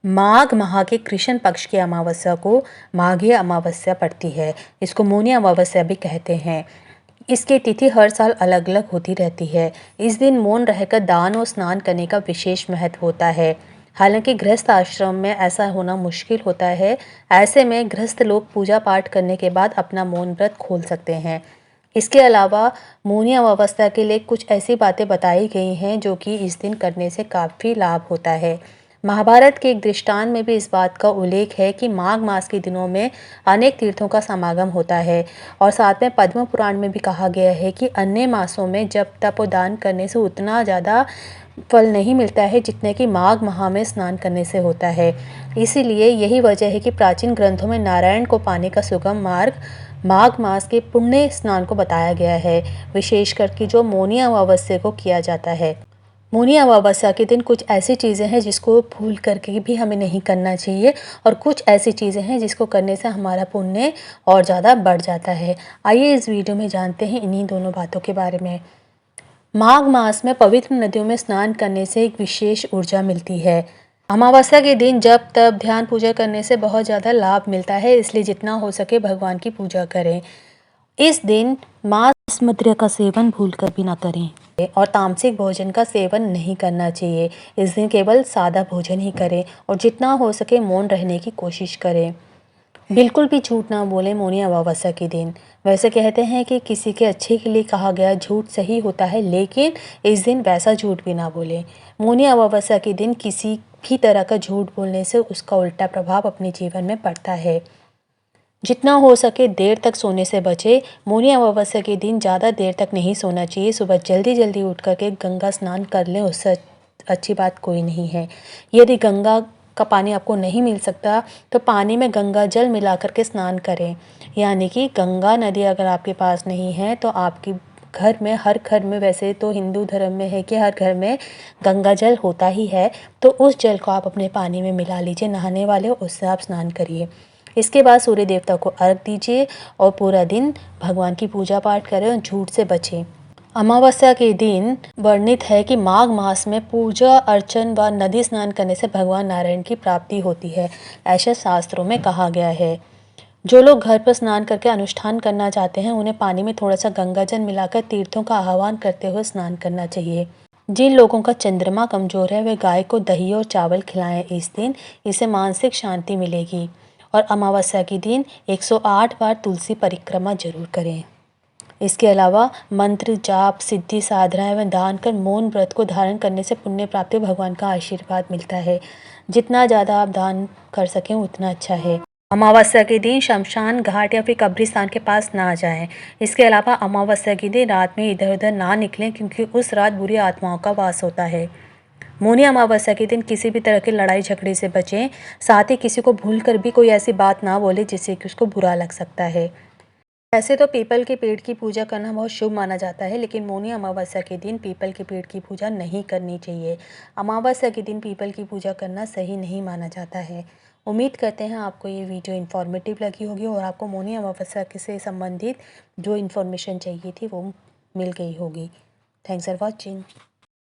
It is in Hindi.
माघ माह के कृष्ण पक्ष की अमावस्या को माघी अमावस्या पड़ती है। इसको मौनी अमावस्या भी कहते हैं। इसकी तिथि हर साल अलग अलग होती रहती है। इस दिन मौन रहकर दान और स्नान करने का विशेष महत्व होता है। हालांकि गृहस्थ आश्रम में ऐसा होना मुश्किल होता है। ऐसे में गृहस्थ लोग पूजा पाठ करने के बाद अपना मौन व्रत खोल सकते हैं। इसके अलावा मौनी अमावस्या के लिए कुछ ऐसी बातें बताई गई हैं जो कि इस दिन करने से काफ़ी लाभ होता है। महाभारत के एक दृष्टांत में भी इस बात का उल्लेख है कि माघ मास के दिनों में अनेक तीर्थों का समागम होता है। और साथ में पद्म पुराण में भी कहा गया है कि अन्य मासों में जप तप और दान करने से उतना ज़्यादा फल नहीं मिलता है जितने कि माघ माह में स्नान करने से होता है। इसीलिए यही वजह है कि प्राचीन ग्रंथों में नारायण को पाने का सुगम मार्ग माघ मास के पुण्य स्नान को बताया गया है, विशेषकर कि जो मौनी अमावस्या को किया जाता है। मौनी अमावस्या के दिन कुछ ऐसी चीज़ें हैं जिसको भूल करके भी हमें नहीं करना चाहिए, और कुछ ऐसी चीज़ें हैं जिसको करने से हमारा पुण्य और ज़्यादा बढ़ जाता है। आइए इस वीडियो में जानते हैं इन्हीं दोनों बातों के बारे में। माघ मास में पवित्र नदियों में स्नान करने से एक विशेष ऊर्जा मिलती है। अमावस्या के दिन जप तप ध्यान पूजा करने से बहुत ज़्यादा लाभ मिलता है, इसलिए जितना हो सके भगवान की पूजा करें। इस दिन मांस मदिरा का सेवन भूलकर भी ना करें और तामसिक भोजन का सेवन नहीं करना चाहिए। इस दिन केवल सादा भोजन ही करें और जितना हो सके मौन रहने की कोशिश करें। बिल्कुल भी झूठ ना बोलें मौनी अमावस्या के दिन। वैसे कहते हैं कि किसी के अच्छे के लिए कहा गया झूठ सही होता है, लेकिन इस दिन वैसा झूठ भी ना बोलें। मौनी अमावस्या के दिन किसी भी तरह का झूठ बोलने से उसका उल्टा प्रभाव अपने जीवन में पड़ता है। जितना हो सके देर तक सोने से बचें। मौनी अमावस्या के दिन ज़्यादा देर तक नहीं सोना चाहिए। सुबह जल्दी जल्दी उठ करके गंगा स्नान कर लें, उससे अच्छी बात कोई नहीं है। यदि गंगा का पानी आपको नहीं मिल सकता तो पानी में गंगा जल मिला करके स्नान करें। यानी कि गंगा नदी अगर आपके पास नहीं है तो आपकी घर में, हर घर में, वैसे तो हिंदू धर्म में है कि हर घर में गंगा जल होता ही है, तो उस जल को आप अपने पानी में मिला लीजिए। नहाने वाले उससे आप स्नान करिए। इसके बाद सूर्य देवता को अर्घ दीजिए और पूरा दिन भगवान की पूजा पाठ करें और झूठ से बचें। अमावस्या के दिन वर्णित है कि माघ मास में पूजा अर्चन व नदी स्नान करने से भगवान नारायण की प्राप्ति होती है, ऐसा शास्त्रों में कहा गया है। जो लोग घर पर स्नान करके अनुष्ठान करना चाहते हैं उन्हें पानी में थोड़ा सा गंगाजल मिलाकर तीर्थों का आह्वान करते हुए स्नान करना चाहिए। जिन लोगों का चंद्रमा कमजोर है वे गाय को दही और चावल खिलाएं इस दिन, इससे मानसिक शांति मिलेगी। और अमावस्या के दिन 108 बार तुलसी परिक्रमा जरूर करें। इसके अलावा मंत्र जाप सिद्धि साधना एवं दान कर मौन व्रत को धारण करने से पुण्य प्राप्ति भगवान का आशीर्वाद मिलता है। जितना ज़्यादा आप दान कर सकें उतना अच्छा है। अमावस्या के दिन शमशान घाट या फिर कब्रिस्तान के पास ना जाएं। इसके अलावा अमावस्या के दिन रात में इधर उधर ना निकलें, क्योंकि उस रात बुरी आत्माओं का वास होता है। मौनी अमावस्या के दिन किसी भी तरह के लड़ाई झगड़े से बचें। साथ ही किसी को भूल कर भी कोई ऐसी बात ना बोले जिससे कि उसको बुरा लग सकता है। वैसे तो पीपल के पेड़ की पूजा करना बहुत शुभ माना जाता है, लेकिन मौनी अमावस्या के दिन पीपल के पेड़ की पूजा नहीं करनी चाहिए। अमावस्या के दिन पीपल की पूजा करना सही नहीं माना जाता है। उम्मीद करते हैं आपको ये वीडियो इन्फॉर्मेटिव लगी होगी और आपको मौनी अमावस्या से संबंधित जो इन्फॉर्मेशन चाहिए थी वो मिल गई होगी। Thanks for watching.